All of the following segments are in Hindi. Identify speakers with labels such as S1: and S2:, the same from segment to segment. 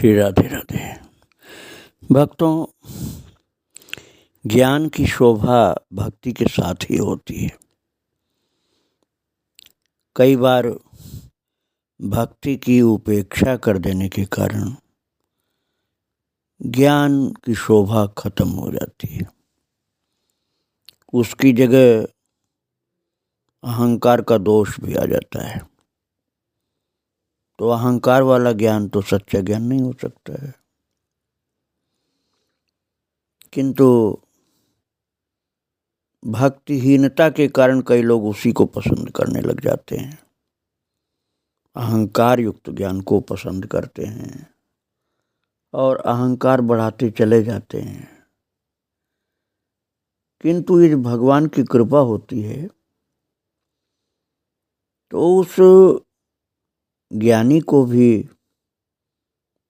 S1: श्री राधे राधे। भक्तों, ज्ञान की शोभा भक्ति के साथ ही होती है। कई बार भक्ति की उपेक्षा कर देने के कारण ज्ञान की शोभा खत्म हो जाती है। उसकी जगह अहंकार का दोष भी आ जाता है। तो अहंकार वाला ज्ञान तो सच्चा ज्ञान नहीं हो सकता है। किंतु भक्तिहीनता के कारण कई लोग उसी को पसंद करने लग जाते हैं, अहंकार युक्त ज्ञान को पसंद करते हैं और अहंकार बढ़ाते चले जाते हैं। किंतु यदि भगवान की कृपा होती है तो उस ज्ञानी को भी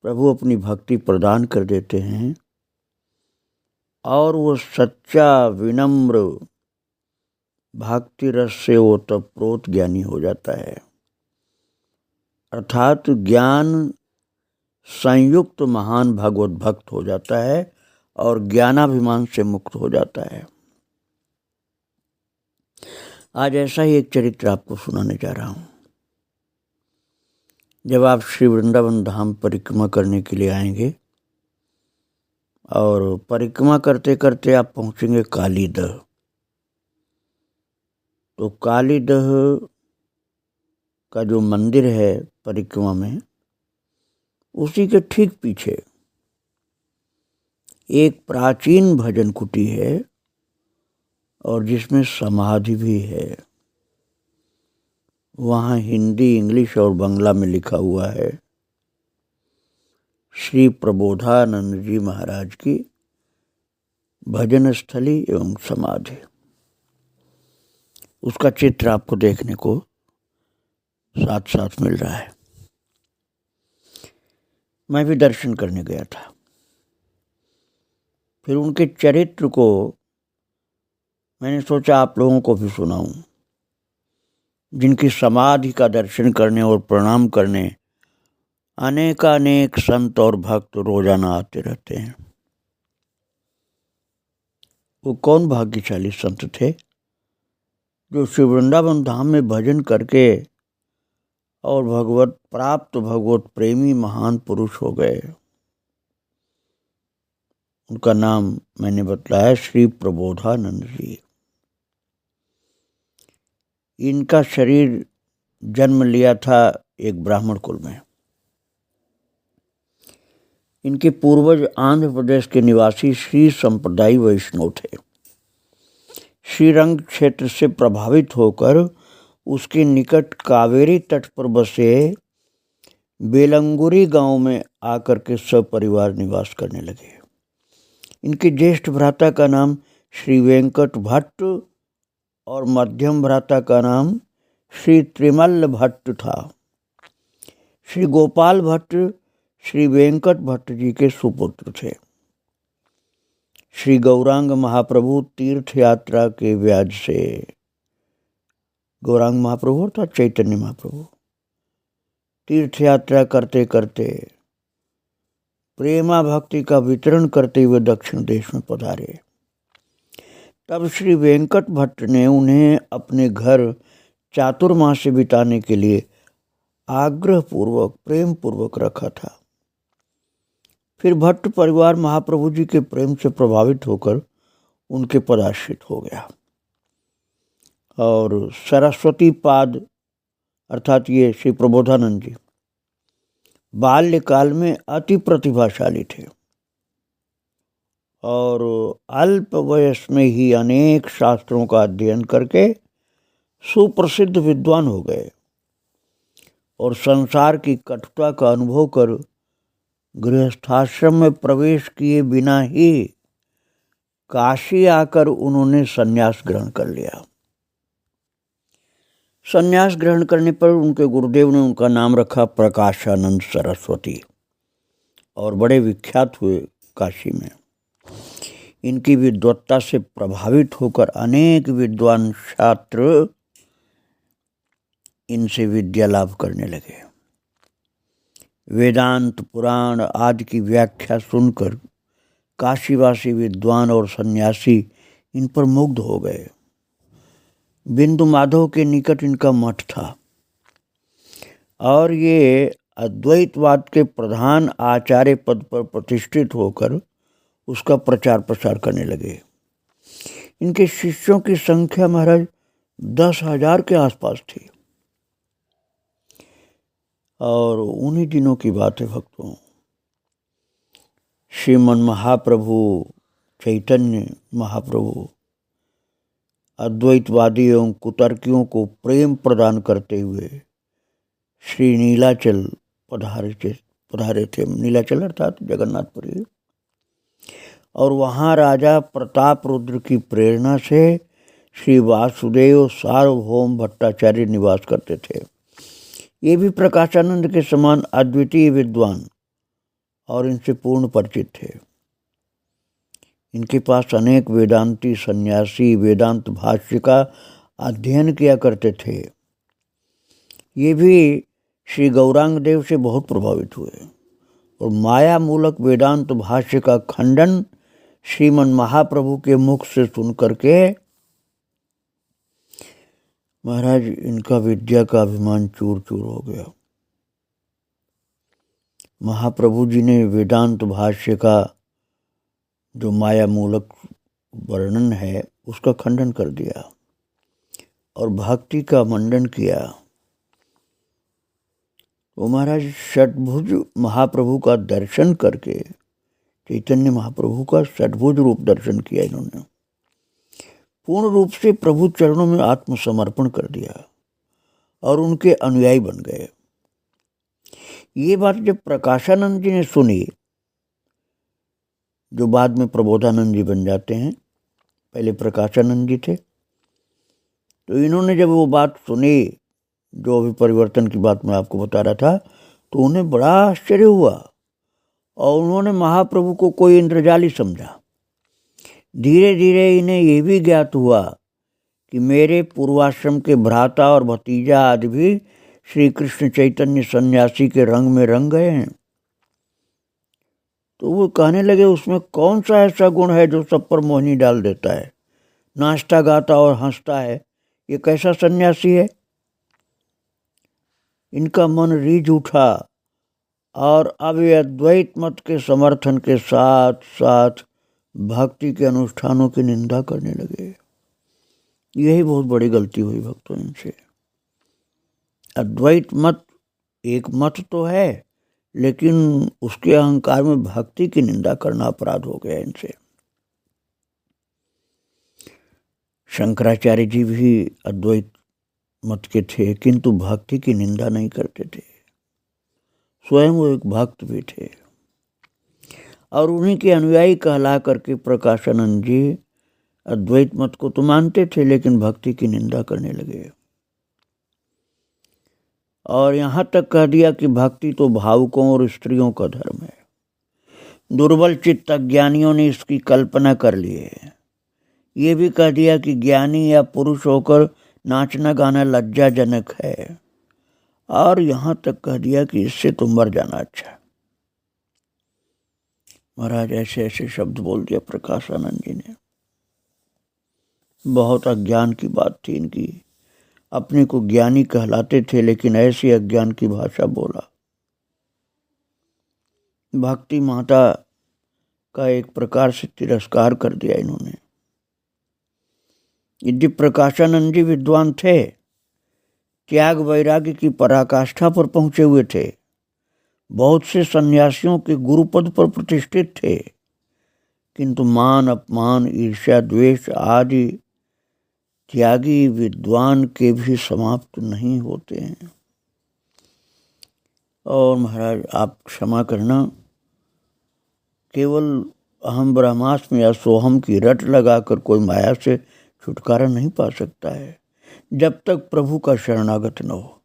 S1: प्रभु अपनी भक्ति प्रदान कर देते हैं और वो सच्चा विनम्र भक्ति रस से ओतप्रोत ज्ञानी हो जाता है। अर्थात ज्ञान संयुक्त महान भगवत भक्त हो जाता है और ज्ञानाभिमान से मुक्त हो जाता है। आज ऐसा ही एक चरित्र आपको सुनाने जा रहा हूँ। जब आप श्री वृंदावन धाम परिक्रमा करने के लिए आएंगे और परिक्रमा करते करते आप पहुँचेंगे कालीदह। तो कालीदह का जो मंदिर है परिक्रमा में, उसी के ठीक पीछे एक प्राचीन भजन कुटी है और जिसमें समाधि भी है। वहाँ हिंदी, इंग्लिश और बांग्ला में लिखा हुआ है श्री प्रबोधानंद जी महाराज की भजन स्थली एवं समाधि। उसका चित्र आपको देखने को साथ साथ मिल रहा है। मैं भी दर्शन करने गया था। फिर उनके चरित्र को मैंने सोचा आप लोगों को भी सुनाऊं, जिनकी समाधि का दर्शन करने और प्रणाम करने अनेकानेक संत और भक्त रोजाना आते रहते हैं। वो कौन भाग्यशाली संत थे जो श्री वृंदावन धाम में भजन करके और भगवत प्राप्त भगवत प्रेमी महान पुरुष हो गए। उनका नाम मैंने बतलाया श्री प्रबोधानंद जी। इनका शरीर जन्म लिया था एक ब्राह्मण कुल में। इनके पूर्वज आंध्र प्रदेश के निवासी श्री संप्रदायी वैष्णव थे। श्रीरंग क्षेत्र से प्रभावित होकर उसके निकट कावेरी तट पर बसे बेलंगुरी गांव में आकर के सपरिवार निवास करने लगे। इनके ज्येष्ठ भ्राता का नाम श्री वेंकट भट्ट और मध्यम भ्राता का नाम श्री त्रिमल्ल भट्ट था। श्री गोपाल भट्ट श्री वेंकट भट्ट जी के सुपुत्र थे। श्री गौरांग महाप्रभु तीर्थ यात्रा के व्याज से, गौरांग महाप्रभु अर्थात चैतन्य महाप्रभु तीर्थ यात्रा करते करते प्रेमा भक्ति का वितरण करते हुए दक्षिण देश में पधारे। तब श्री वेंकट भट्ट ने उन्हें अपने घर चातुर्मास बिताने के लिए आग्रहपूर्वक प्रेम पूर्वक रखा था। फिर भट्ट परिवार महाप्रभु जी के प्रेम से प्रभावित होकर उनके पदाश्रित हो गया और सरस्वती पाद अर्थात ये श्री प्रबोधानंद जी बाल्यकाल में अति प्रतिभाशाली थे और अल्प वयस में ही अनेक शास्त्रों का अध्ययन करके सुप्रसिद्ध विद्वान हो गए और संसार की कटुता का अनुभव कर गृहस्थाश्रम में प्रवेश किए बिना ही काशी आकर उन्होंने संन्यास ग्रहण कर लिया। संन्यास ग्रहण करने पर उनके गुरुदेव ने उनका नाम रखा प्रकाशानंद सरस्वती और बड़े विख्यात हुए काशी में। इनकी विद्वत्ता से प्रभावित होकर अनेक विद्वान छात्र इनसे विद्या लाभ करने लगे। वेदांत पुराण आदि की व्याख्या सुनकर काशीवासी विद्वान और सन्यासी इन पर मुग्ध हो गए। बिंदु माधव के निकट इनका मठ था और ये अद्वैतवाद के प्रधान आचार्य पद पर प्रतिष्ठित होकर उसका प्रचार प्रसार करने लगे। इनके शिष्यों की संख्या महाराज 10,000 के आसपास थी। और उन्हीं दिनों की बात है भक्तों, श्रीमन महाप्रभु चैतन्य महाप्रभु अद्वैतवादी एवं कुतर्कियों को प्रेम प्रदान करते हुए श्री नीलाचल पधारे थे। नीलाचल अर्थात जगन्नाथपुरी। और वहाँ राजा प्रताप रुद्र की प्रेरणा से श्री वासुदेव सार्वभौम भट्टाचार्य निवास करते थे। ये भी प्रकाशानंद के समान अद्वितीय विद्वान और इनसे पूर्ण परिचित थे। इनके पास अनेक वेदांती सन्यासी वेदांत भाष्य का अध्ययन किया करते थे। ये भी श्री गौरांग देव से बहुत प्रभावित हुए और माया मूलक वेदांत भाष्य का खंडन श्रीमन महाप्रभु के मुख से सुन करके महाराज इनका विद्या का अभिमान चूर चूर हो गया। महाप्रभु जी ने वेदांत भाष्य का जो माया मूलक वर्णन है उसका खंडन कर दिया और भक्ति का मंडन किया। तो महाराज षटभुज महाप्रभु का दर्शन करके, चैतन्य महाप्रभु का षटभुज रूप दर्शन किया इन्होंने। पूर्ण रूप से प्रभु चरणों में आत्मसमर्पण कर दिया और उनके अनुयायी बन गए। ये बात जब प्रकाशानंद जी ने सुनी, जो बाद में प्रबोधानंद जी बन जाते हैं, पहले प्रकाशानंद जी थे, तो इन्होंने जब वो बात सुनी, जो अभी परिवर्तन की बात मैं आपको बता रहा था, तो उन्हें बड़ा आश्चर्य हुआ और उन्होंने महाप्रभु को कोई इंद्रजाली समझा। धीरे धीरे इन्हें ये भी ज्ञात हुआ कि मेरे पूर्वाश्रम के भ्राता और भतीजा आदि भी श्री कृष्ण चैतन्य सन्यासी के रंग में रंग गए हैं। तो वो कहने लगे, उसमें कौन सा ऐसा गुण है जो सब पर मोहनी डाल देता है? नाचता गाता और हंसता है, ये कैसा सन्यासी है? इनका मन रीझ उठा और अब ये अद्वैत मत के समर्थन के साथ साथ भक्ति के अनुष्ठानों की निंदा करने लगे। यही बहुत बड़ी गलती हुई भक्तों इनसे। अद्वैत मत एक मत तो है, लेकिन उसके अहंकार में भक्ति की निंदा करना अपराध हो गया इनसे। शंकराचार्य जी भी अद्वैत मत के थे, किंतु भक्ति की निंदा नहीं करते थे। स्वयं वो एक भक्त भी थे और उन्हीं के अनुयायी कहला करके प्रकाशानंद जी अद्वैत मत को तो मानते थे, लेकिन भक्ति की निंदा करने लगे और यहाँ तक कह दिया कि भक्ति तो भावुकों और स्त्रियों का धर्म है। दुर्बल चित्त अज्ञानियों ने इसकी कल्पना कर ली है। ये भी कह दिया कि ज्ञानी या पुरुष होकर नाचना गाना लज्जाजनक है और यहाँ तक कह दिया कि इससे तो मर जाना अच्छा है। महाराज ऐसे ऐसे शब्द बोल दिया प्रकाशानंद जी ने। बहुत अज्ञान की बात थी इनकी। अपने को ज्ञानी कहलाते थे, लेकिन ऐसी अज्ञान की भाषा बोला। भक्ति माता का एक प्रकार से तिरस्कार कर दिया इन्होंने। यदि प्रकाशानंद जी विद्वान थे, त्याग वैराग्य की पराकाष्ठा पर पहुंचे हुए थे, बहुत से सन्यासियों के गुरुपद पर प्रतिष्ठित थे, किंतु मान अपमान ईर्ष्या द्वेष आदि त्यागी विद्वान के भी समाप्त नहीं होते हैं। और महाराज आप क्षमा करना, केवल अहम ब्रह्मास्मि या सोहम की रट लगाकर कोई माया से छुटकारा नहीं पा सकता है जब तक प्रभु का शरणागत न हो।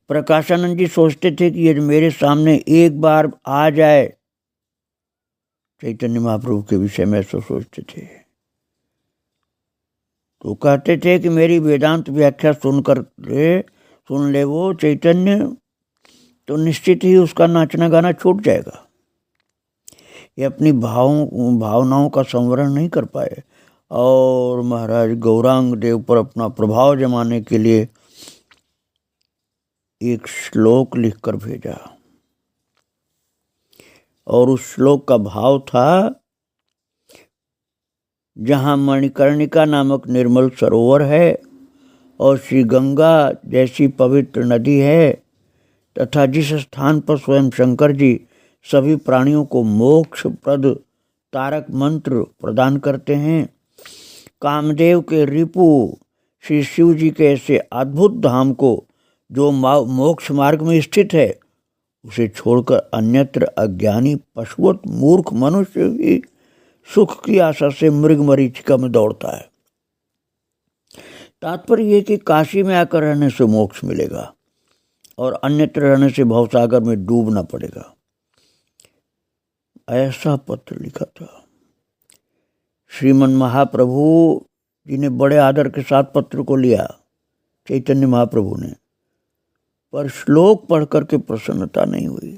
S1: प्रकाशानंद जी सोचते थे कि यदि मेरे सामने एक बार आ जाए, चैतन्य महाप्रभु के विषय में ऐसा सोचते थे, तो कहते थे कि मेरी वेदांत व्याख्या सुन ले वो चैतन्य, तो निश्चित ही उसका नाचना गाना छूट जाएगा। ये अपनी भावनाओं का संवरण नहीं कर पाए और महाराज गौरांग देव पर अपना प्रभाव जमाने के लिए एक श्लोक लिखकर भेजा और उस श्लोक का भाव था, जहाँ मणिकर्णिका नामक निर्मल सरोवर है और श्री गंगा जैसी पवित्र नदी है तथा जिस स्थान पर स्वयं शंकर जी सभी प्राणियों को मोक्षप्रद तारक मंत्र प्रदान करते हैं, कामदेव के रिपु श्री शिव जी के ऐसे अद्भुत धाम को जो मोक्ष मार्ग में स्थित है, उसे छोड़कर अन्यत्र अज्ञानी पशुवत मूर्ख मनुष्य भी सुख की आशा से मृग मरीचिका में दौड़ता है। तात्पर्य यह कि काशी में आकर रहने से मोक्ष मिलेगा और अन्यत्र रहने से भवसागर में डूबना पड़ेगा। ऐसा पत्र लिखा था। श्रीमन महाप्रभु जी ने बड़े आदर के साथ पत्र को लिया, चैतन्य महाप्रभु ने, पर श्लोक पढ़ करके प्रसन्नता नहीं हुई।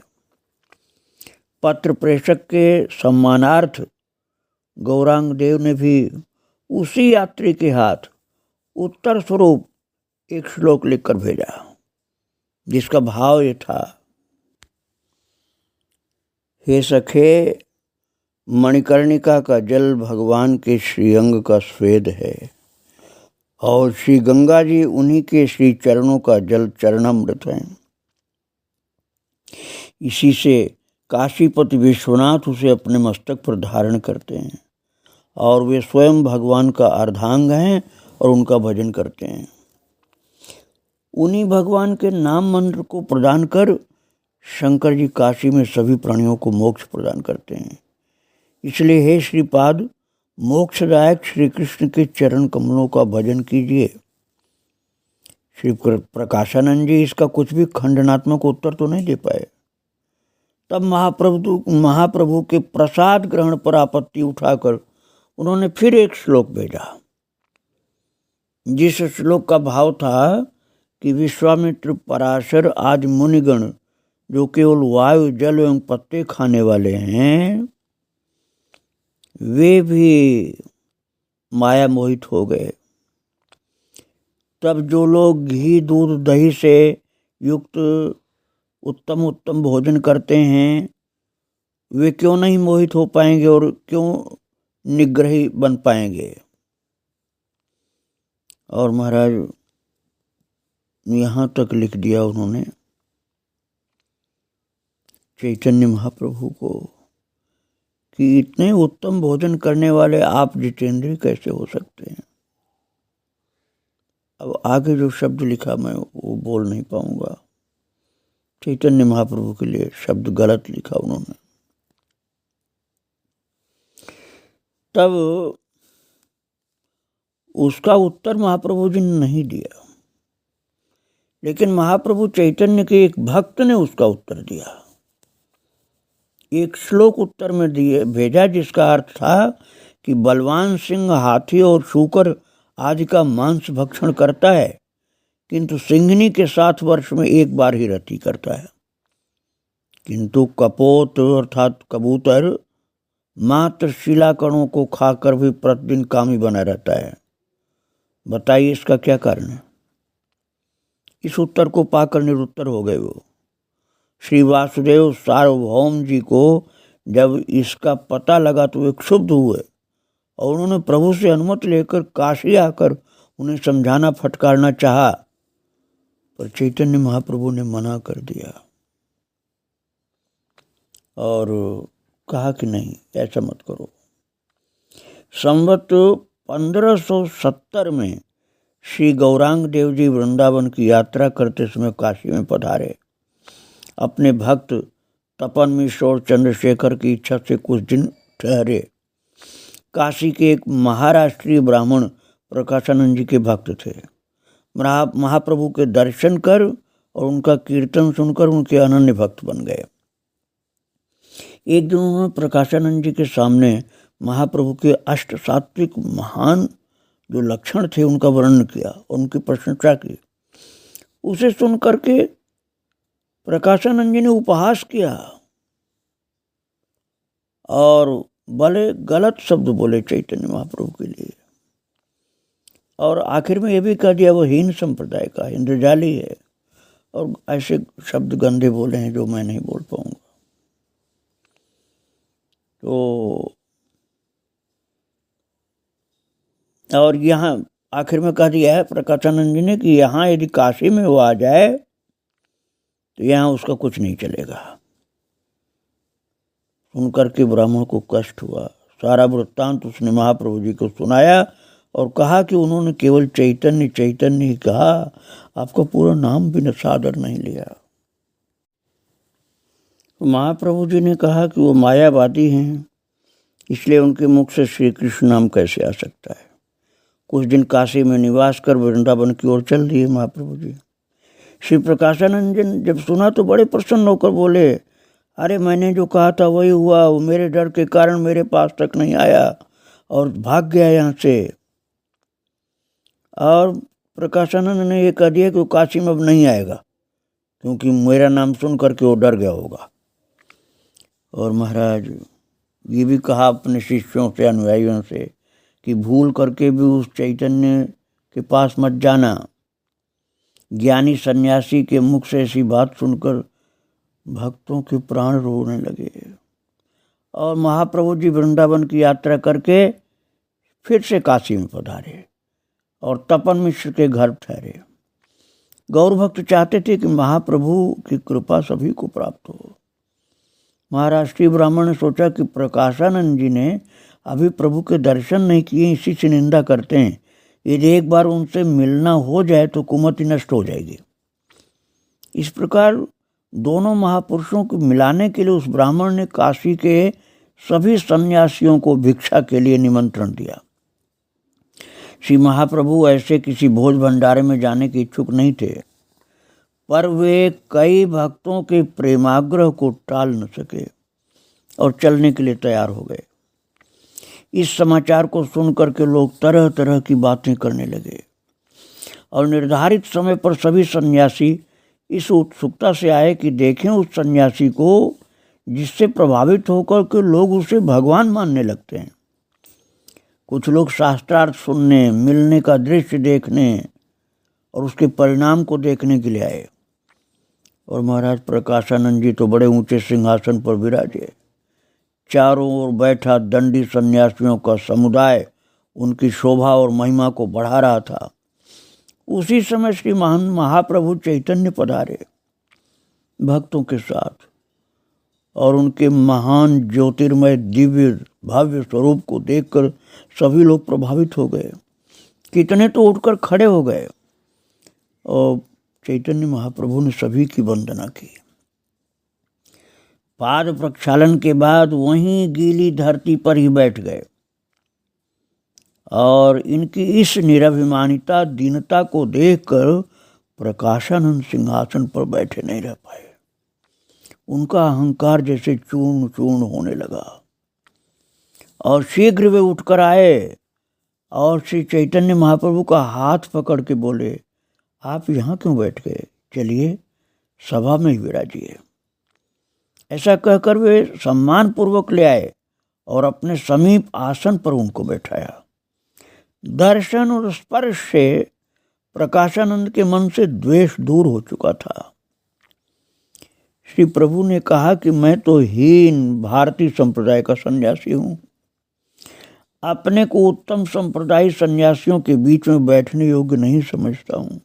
S1: पत्र प्रेषक के सम्मानार्थ गौरांग देव ने भी उसी यात्री के हाथ उत्तर स्वरूप एक श्लोक लिखकर भेजा, जिसका भाव ये था, हे सखे, मणिकर्णिका का जल भगवान के श्रीअंग का स्वेद है और श्री गंगा जी उन्हीं के श्री चरणों का जल चरणामृत है। इसी से काशीपति विश्वनाथ उसे अपने मस्तक पर धारण करते हैं और वे स्वयं भगवान का अर्धांग हैं और उनका भजन करते हैं। उन्हीं भगवान के नाम मंत्र को प्रदान कर शंकर जी काशी में सभी प्राणियों को मोक्ष प्रदान करते हैं। इसलिए हे श्रीपाद, मोक्षदायक श्री कृष्ण के चरण कमलों का भजन कीजिए। श्री प्रकाशानंद जी इसका कुछ भी खंडनात्मक उत्तर तो नहीं दे पाए। तब महाप्रभु के प्रसाद ग्रहण पर आपत्ति उठाकर उन्होंने फिर एक श्लोक भेजा, जिस श्लोक का भाव था कि विश्वामित्र, पराशर आदि मुनिगण जो केवल वायु, जल एवं पत्ते खाने वाले हैं, वे भी माया मोहित हो गए। तब जो लोग घी, दूध, दही से युक्त उत्तम उत्तम भोजन करते हैं, वे क्यों नहीं मोहित हो पाएंगे और क्यों निग्रही बन पाएंगे। और महाराज यहाँ तक लिख दिया उन्होंने चैतन्य महाप्रभु को कि इतने उत्तम भोजन करने वाले आप जितेंद्रिय कैसे हो सकते हैं। अब आगे जो शब्द लिखा मैं वो बोल नहीं पाऊंगा। चैतन्य महाप्रभु के लिए शब्द गलत लिखा उन्होंने। तब उसका उत्तर महाप्रभु जी ने नहीं दिया, लेकिन महाप्रभु चैतन्य के एक भक्त ने उसका उत्तर दिया। एक श्लोक उत्तर में भेजा, जिसका अर्थ था कि बलवान सिंह हाथी और शूकर आदि का मांस भक्षण करता है, किंतु सिंहनी के 7 वर्ष में एक बार ही रति करता है। किंतु कपोत अर्थात कबूतर मात्र शिलाकणों को खाकर भी प्रतिदिन कामी बना रहता है। बताइए इसका क्या कारण है। इस उत्तर को पाकर निरुत्तर हो गए वो। श्री वासुदेव सार्वभौम जी को जब इसका पता लगा तो वे क्षुब्ध हुए और उन्होंने प्रभु से अनुमति लेकर काशी आकर उन्हें समझाना फटकारना चाहा, पर चैतन्य महाप्रभु ने मना कर दिया और कहा कि नहीं, ऐसा मत करो। संवत 1570 में श्री गौरांग देव जी वृंदावन की यात्रा करते समय काशी में पधारे। अपने भक्त तपन मिश्र और चंद्रशेखर की इच्छा से कुछ दिन ठहरे। काशी के एक महाराष्ट्रीय ब्राह्मण प्रकाशानंद जी के भक्त थे। महाप्रभु के दर्शन कर और उनका कीर्तन सुनकर उनके अनन्य भक्त बन गए। एक दिन उन्होंने प्रकाशानंद जी के सामने महाप्रभु के अष्ट सात्विक महान जो लक्षण थे उनका वर्णन किया और उनकी प्रशंसा की। उसे सुन करके प्रकाशानंद जी ने उपहास किया और भले गलत शब्द बोले चैतन्य महाप्रभु के लिए, और आखिर में ये भी कह दिया वो हीन संप्रदाय का इंद्रजाली है, और ऐसे शब्द गंदे बोले हैं जो मैं नहीं बोल पाऊंगा। तो और यहाँ आखिर में कह दिया है प्रकाशानंद जी ने कि यहाँ यदि काशी में वो आ जाए तो यहाँ उसका कुछ नहीं चलेगा। सुनकर के ब्राह्मण को कष्ट हुआ। सारा वृत्तांत उसने महाप्रभु जी को सुनाया और कहा कि उन्होंने केवल चैतन्य चैतन्य ही कहा, आपका पूरा नाम भी न सादर नहीं लिया। तो महाप्रभु जी ने कहा कि वो मायावादी हैं, इसलिए उनके मुख से श्री कृष्ण नाम कैसे आ सकता है। कुछ दिन काशी में निवास कर वृंदावन की ओर चल दिए महाप्रभु जी। श्री प्रकाशानंद जी जब सुना तो बड़े प्रसन्न होकर बोले, अरे मैंने जो कहा था वही हुआ, वो मेरे डर के कारण मेरे पास तक नहीं आया और भाग गया यहाँ से। और प्रकाशानंद ने ये कह दिया कि वो काशी में अब नहीं आएगा, क्योंकि मेरा नाम सुन करके वो डर गया होगा। और महाराज ये भी कहा अपने शिष्यों से अनुयायियों से कि भूल करके भी उस चैतन्य के पास मत जाना। ज्ञानी सन्यासी के मुख से ऐसी बात सुनकर भक्तों के प्राण रोने लगे। और महाप्रभु जी वृंदावन की यात्रा करके फिर से काशी में पधारे और तपन मिश्र के घर ठहरे। गौर भक्त चाहते थे कि महाप्रभु की कृपा सभी को प्राप्त हो। महाराष्ट्रीय ब्राह्मण ने सोचा कि प्रकाशानंद जी ने अभी प्रभु के दर्शन नहीं किए, इसी से निंदा करते हैं। यदि एक बार उनसे मिलना हो जाए तो कुमति नष्ट हो जाएगी। इस प्रकार दोनों महापुरुषों को मिलाने के लिए उस ब्राह्मण ने काशी के सभी सन्यासियों को भिक्षा के लिए निमंत्रण दिया। श्री महाप्रभु ऐसे किसी भोज भंडारे में जाने के इच्छुक नहीं थे, पर वे कई भक्तों के प्रेमाग्रह को टाल न सके और चलने के लिए तैयार हो गए। इस समाचार को सुनकर के लोग तरह तरह की बातें करने लगे और निर्धारित समय पर सभी सन्यासी इस उत्सुकता से आए कि देखें उस सन्यासी को जिससे प्रभावित होकर के लोग उसे भगवान मानने लगते हैं। कुछ लोग शास्त्रार्थ सुनने, मिलने का दृश्य देखने और उसके परिणाम को देखने के लिए आए। और महाराज प्रकाशानंद जी तो बड़े ऊंचे सिंहासन पर विराजे। चारों ओर बैठा दंडी सन्यासियों का समुदाय उनकी शोभा और महिमा को बढ़ा रहा था। उसी समय श्री महाप्रभु चैतन्य पधारे भक्तों के साथ, और उनके महान ज्योतिर्मय दिव्य भव्य स्वरूप को देखकर सभी लोग प्रभावित हो गए। कितने तो उठकर खड़े हो गए और चैतन्य महाप्रभु ने सभी की वंदना की। पाद प्रक्षालन के बाद वहीं गीली धरती पर ही बैठ गए और इनकी इस निरभिमानिता दीनता को देखकर प्रकाशानंद सिंहासन पर बैठे नहीं रह पाए। उनका अहंकार जैसे चूर्ण चूर्ण होने लगा और शीघ्र वे उठकर आए और श्री चैतन्य महाप्रभु का हाथ पकड़ के बोले, आप यहाँ क्यों बैठ गए? चलिए सभा में ही विराजिए। ऐसा कहकर वे सम्मान पूर्वक ले आए और अपने समीप आसन पर उनको बैठाया। दर्शन और स्पर्श से प्रकाशानंद के मन से द्वेष दूर हो चुका था। श्री प्रभु ने कहा कि मैं तो हीन भारतीय संप्रदाय का सन्यासी हूँ, अपने को उत्तम संप्रदायी सन्यासियों के बीच में बैठने योग्य नहीं समझता हूँ।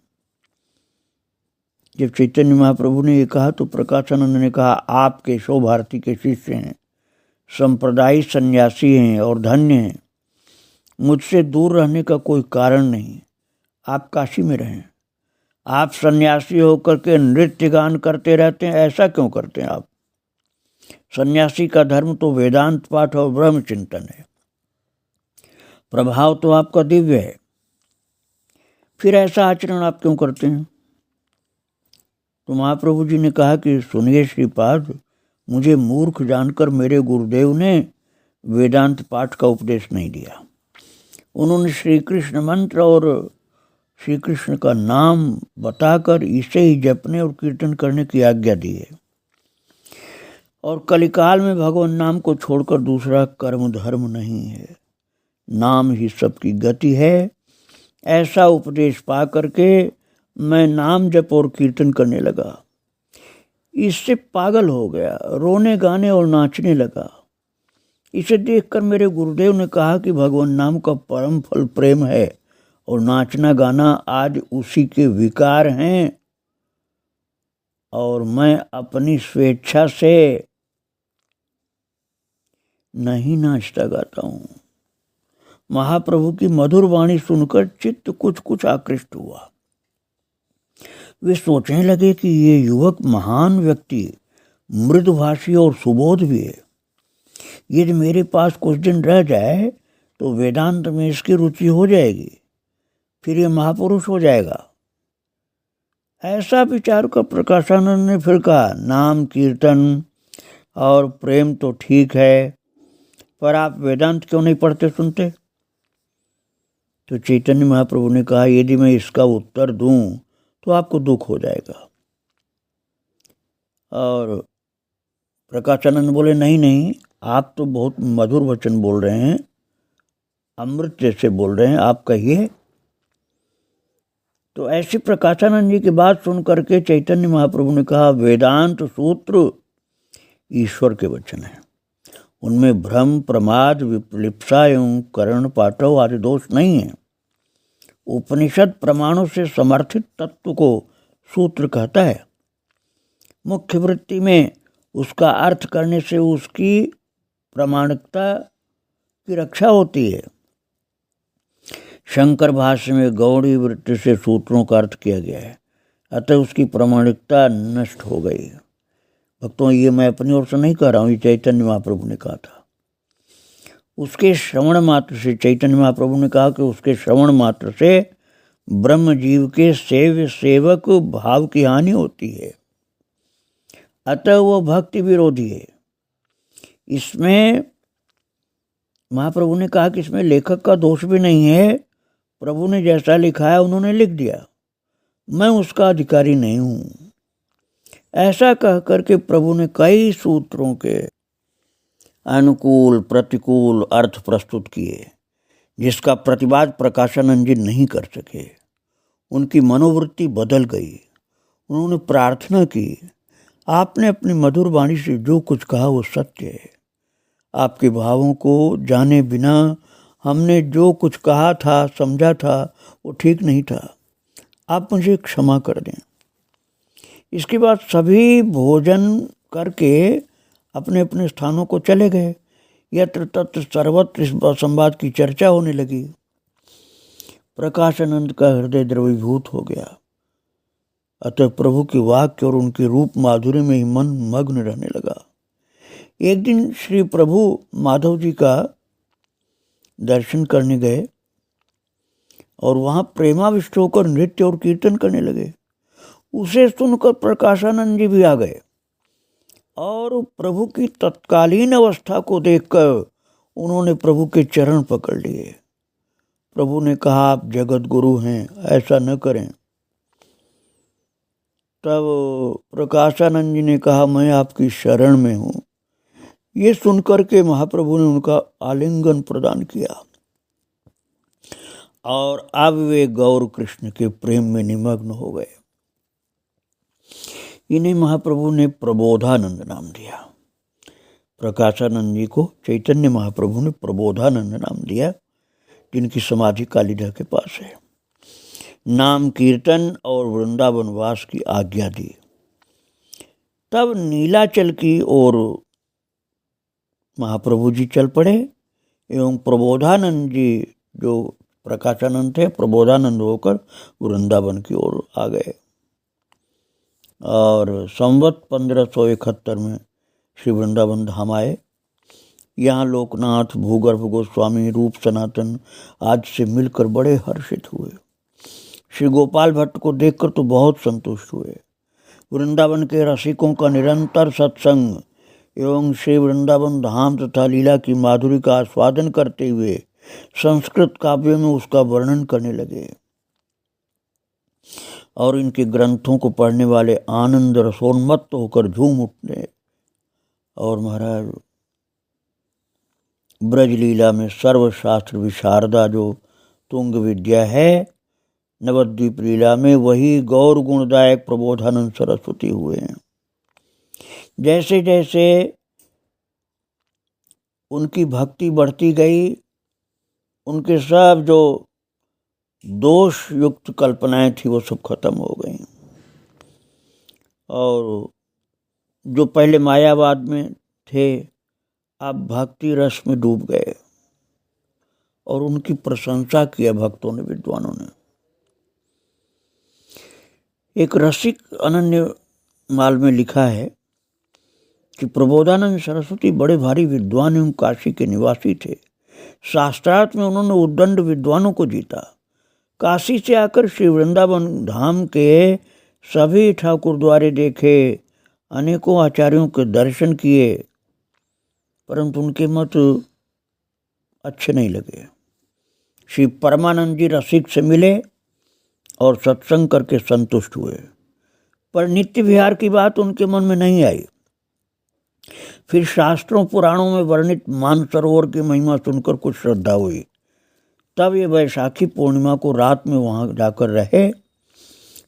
S1: जब चैतन्य महाप्रभु ने ये कहा तो प्रकाशानंद ने कहा, आप केशव भारती के शिष्य हैं, संप्रदायी सन्यासी हैं और धन्य हैं। मुझसे दूर रहने का कोई कारण नहीं। आप काशी में रहें। आप सन्यासी होकर के नृत्य गान करते रहते हैं, ऐसा क्यों करते हैं आप? सन्यासी का धर्म तो वेदांत पाठ और ब्रह्म चिंतन है। प्रभाव तो आपका दिव्य है, फिर ऐसा आचरण आप क्यों करते हैं? तो महाप्रभु जी ने कहा कि सुनिए श्रीपाद, मुझे मूर्ख जानकर मेरे गुरुदेव ने वेदांत पाठ का उपदेश नहीं दिया। उन्होंने श्री कृष्ण मंत्र और श्री कृष्ण का नाम बताकर इसे ही जपने और कीर्तन करने की आज्ञा दी है। और कलिकाल में भगवान नाम को छोड़कर दूसरा कर्म धर्म नहीं है, नाम ही सबकी गति है। ऐसा उपदेश पा करके मैं नाम जप और कीर्तन करने लगा। इससे पागल हो गया, रोने गाने और नाचने लगा। इसे देखकर मेरे गुरुदेव ने कहा कि भगवान नाम का परम फल प्रेम है और नाचना गाना आज उसी के विकार हैं, और मैं अपनी स्वेच्छा से नहीं नाचता गाता हूँ। महाप्रभु की मधुर वाणी सुनकर चित्त कुछ आकृष्ट हुआ। वे सोचने लगे कि ये युवक महान व्यक्ति, मृदुभाषी और सुबोध भी है। यदि मेरे पास कुछ दिन रह जाए तो वेदांत में इसकी रुचि हो जाएगी, फिर ये महापुरुष हो जाएगा। ऐसा विचार कर प्रकाशानंद ने फिर कहा, नाम कीर्तन और प्रेम तो ठीक है, पर आप वेदांत क्यों नहीं पढ़ते सुनते? तो चैतन्य महाप्रभु ने कहा, यदि मैं इसका उत्तर दूं तो आपको दुख हो जाएगा। और प्रकाशानंद बोले, नहीं, आप तो बहुत मधुर वचन बोल रहे हैं, अमृत जैसे बोल रहे हैं, आप कहिए। तो ऐसी प्रकाशानंद जी की बात सुन करके चैतन्य महाप्रभु ने कहा, वेदांत सूत्र ईश्वर के वचन हैं, उनमें भ्रम, प्रमाद, विलिप्सा एवं कर्ण पाठव आदि दोष नहीं है। उपनिषद प्रमाणों से समर्थित तत्व को सूत्र कहता है। मुख्य वृत्ति में उसका अर्थ करने से उसकी प्रामाणिकता की रक्षा होती है। शंकर भाष्य में गौड़ी वृत्ति से सूत्रों का अर्थ किया गया है, अतः उसकी प्रामाणिकता नष्ट हो गई। भक्तों, ये मैं अपनी ओर से नहीं कह रहा हूँ, ये चैतन्य महाप्रभु ने कहा था। उसके श्रवण मात्र से, चैतन्य महाप्रभु ने कहा कि उसके श्रवण मात्र से ब्रह्म जीव के सेव्य सेवक भाव की हानि होती है, अतः वह भक्ति विरोधी है। इसमें महाप्रभु ने कहा कि इसमें लेखक का दोष भी नहीं है, प्रभु ने जैसा लिखा है उन्होंने लिख दिया, मैं उसका अधिकारी नहीं हूँ। ऐसा कह करके प्रभु ने कई सूत्रों के अनुकूल प्रतिकूल अर्थ प्रस्तुत किए, जिसका प्रतिवाद प्रकाशानंद जी नहीं कर सके। उनकी मनोवृत्ति बदल गई। उन्होंने प्रार्थना की, आपने अपनी मधुर वाणी से जो कुछ कहा वो सत्य है। आपके भावों को जाने बिना हमने जो कुछ कहा था, समझा था, वो ठीक नहीं था। आप मुझे क्षमा कर दें। इसके बाद सभी भोजन करके अपने अपने स्थानों को चले गए। यत्र तत्र सर्वत्र इस संवाद की चर्चा होने लगी। प्रकाशानंद का हृदय द्रवीभूत हो गया। अतः प्रभु के वाक्य और उनके रूप माधुर्य में ही मन मग्न रहने लगा। एक दिन श्री प्रभु माधव जी का दर्शन करने गए और वहाँ प्रेमाविष्ट होकर नृत्य और कीर्तन करने लगे। उसे सुनकर प्रकाशानंद जी भी आ गए और प्रभु की तत्कालीन अवस्था को देखकर उन्होंने प्रभु के चरण पकड़ लिए। प्रभु ने कहा, आप जगत गुरु हैं, ऐसा न करें। तब प्रकाशानंद जी ने कहा, मैं आपकी शरण में हूँ। ये सुनकर के महाप्रभु ने उनका आलिंगन प्रदान किया और अब वे गौर कृष्ण के प्रेम में निमग्न हो गए। इन्हें महाप्रभु ने प्रबोधानंद नाम दिया। प्रकाशानंद जी को चैतन्य महाप्रभु ने प्रबोधानंद नाम दिया, जिनकी समाधि कालीधा के पास है। नाम कीर्तन और वृंदावन वास की आज्ञा दी। तब नीलाचल की ओर महाप्रभु जी चल पड़े एवं प्रबोधानंद जी, जो प्रकाशानंद थे, प्रबोधानंद होकर वृंदावन की ओर आ गए। और संवत 1571 में श्री वृंदावन धाम आए। यहाँ लोकनाथ, भूगर्भ गोस्वामी, रूप सनातन आज से मिलकर बड़े हर्षित हुए। श्री गोपाल भट्ट को देखकर तो बहुत संतुष्ट हुए। वृंदावन के रसिकों का निरंतर सत्संग एवं श्री वृंदावन धाम तथा लीला की माधुरी का आस्वादन करते हुए संस्कृत काव्य में उसका वर्णन करने लगे। और इनके ग्रंथों को पढ़ने वाले आनंद रसोन्मत्त होकर झूम उठने। और महाराज ब्रजलीला में सर्वशास्त्र विशारदा जो तुंग विद्या है, नवद्वीप लीला में वही गौर गुणदायक प्रबोधानंद सरस्वती हुए हैं। जैसे जैसे उनकी भक्ति बढ़ती गई, उनके सब जो दोष युक्त कल्पनाएं थी वो सब खत्म हो गई, और जो पहले मायावाद में थे अब भक्ति रस में डूब गए, और उनकी प्रशंसा किया भक्तों ने, विद्वानों ने। एक रसिक अनन्य माल में लिखा है कि प्रबोधानंद सरस्वती बड़े भारी विद्वान एवं काशी के निवासी थे। शास्त्रार्थ में उन्होंने उद्दंड विद्वानों को जीता। काशी से आकर श्री वृंदावन धाम के सभी ठाकुर द्वारे देखे, अनेकों आचार्यों के दर्शन किए, परंतु उनके मत अच्छे नहीं लगे। श्री परमानंद जी रसिक से मिले और सत्संग करके संतुष्ट हुए, पर नित्य विहार की बात उनके मन में नहीं आई। फिर शास्त्रों पुराणों में वर्णित मानसरोवर की महिमा सुनकर कुछ श्रद्धा हुई। तब ये वैशाखी पूर्णिमा को रात में वहां जाकर रहे।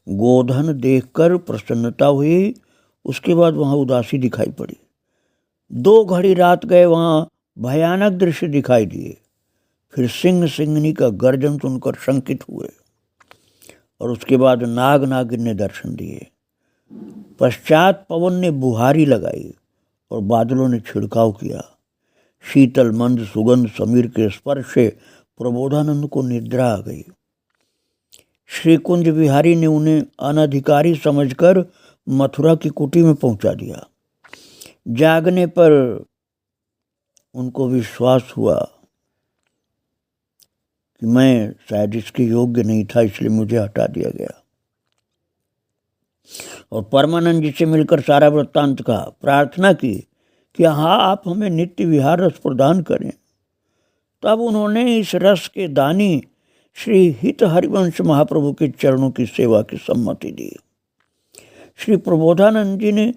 S1: गोधन देखकर प्रसन्नता हुई, उसके बाद वहां उदासी दिखाई पड़ी। 2 घड़ी रात गए, वहां भयानक दृश्य दिखाई दिए। फिर सिंह सिंहनी का गर्जन सुनकर शंकित हुए, और उसके बाद नाग नागिन ने दर्शन दिए। पश्चात पवन ने बुहारी लगाई और बादलों ने छिड़काव किया। शीतल मंद सुगंध समीर के स्पर्श से प्रबोधानंद को निद्रा आ गई। श्री कुंज बिहारी ने उन्हें अनधिकारी समझकर मथुरा की कुटी में पहुंचा दिया। जागने पर उनको विश्वास हुआ कि मैं शायद इसके योग्य नहीं था, इसलिए मुझे हटा दिया गया। और परमानंद जी से मिलकर सारा वृत्तांत कहा, प्रार्थना की कि हाँ, आप हमें नित्य विहार रस प्रदान करें। तब उन्होंने इस रस के दानी श्री हित हरिवंश महाप्रभु के चरणों की सेवा की सम्मति दी। श्री प्रबोधानंद जी ने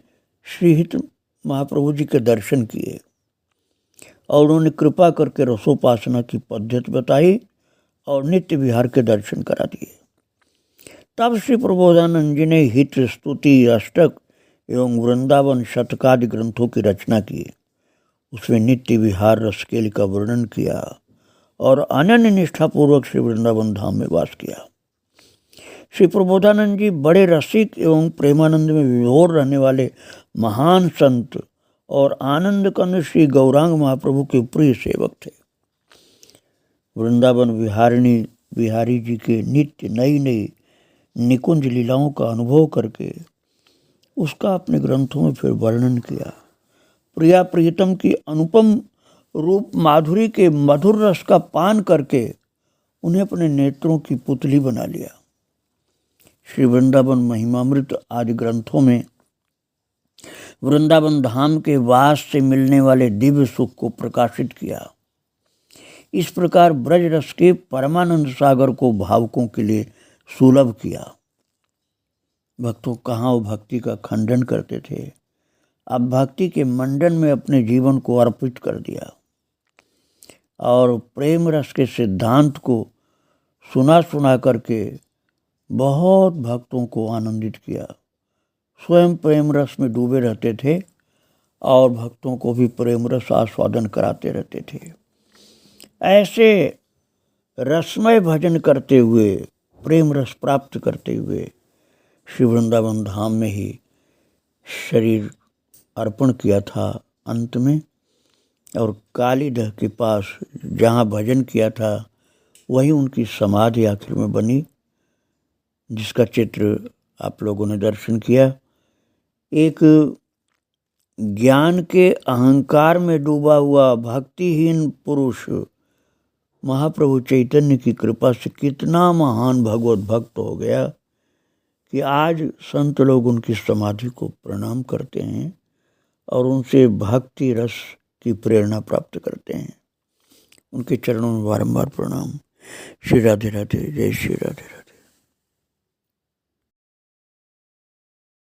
S1: श्री हित महाप्रभु जी के दर्शन किए और उन्होंने कृपा करके रसोपासना की पद्धति बताई और नित्य विहार के दर्शन करा दिए। तब श्री प्रबोधानंद जी ने हित, स्तुति, अष्टक एवं वृंदावन शतकादि ग्रंथों की रचना की। उसमें नित्य विहार रसकेली का वर्णन किया और अनन्य निष्ठापूर्वक श्री वृंदावन धाम में वास किया। श्री प्रबोधानंद जी बड़े रसिक एवं प्रेमानंद में विभोर रहने वाले महान संत और आनंद कंद श्री गौरांग महाप्रभु के प्रिय सेवक थे। वृंदावन बिहारी जी के नित्य नई नई निकुंज लीलाओं का अनुभव करके उसका अपने ग्रंथों में फिर वर्णन किया। प्रिया प्रियतम की अनुपम रूप माधुरी के मधुर रस का पान करके उन्हें अपने नेत्रों की पुतली बना लिया। श्री वृंदावन महिमामृत आदि ग्रंथों में वृंदावन धाम के वास से मिलने वाले दिव्य सुख को प्रकाशित किया। इस प्रकार ब्रज रस के परमानंद सागर को भावकों के लिए सुलभ किया। भक्तों कहाँ वो भक्ति का खंडन करते थे, अब भक्ति के मंडन में अपने जीवन को अर्पित कर दिया और प्रेम रस के सिद्धांत को सुना करके बहुत भक्तों को आनंदित किया। स्वयं प्रेम रस में डूबे रहते थे और भक्तों को भी प्रेम रस आस्वादन कराते रहते थे। ऐसे रसमय भजन करते हुए, प्रेम रस प्राप्त करते हुए श्री वृंदावन धाम में ही शरीर अर्पण किया था अंत में, और कालीदह के पास जहाँ भजन किया था वही उनकी समाधि आखिर में बनी, जिसका चित्र आप लोगों ने दर्शन किया। एक ज्ञान के अहंकार में डूबा हुआ भक्तिहीन पुरुष महाप्रभु चैतन्य की कृपा से कितना महान भगवत भक्त हो गया कि आज संत लोग उनकी समाधि को प्रणाम करते हैं और उनसे भक्ति रस की प्रेरणा प्राप्त करते हैं। उनके चरणों में बारंबार प्रणाम। श्री राधे राधे, जय श्री राधे राधे।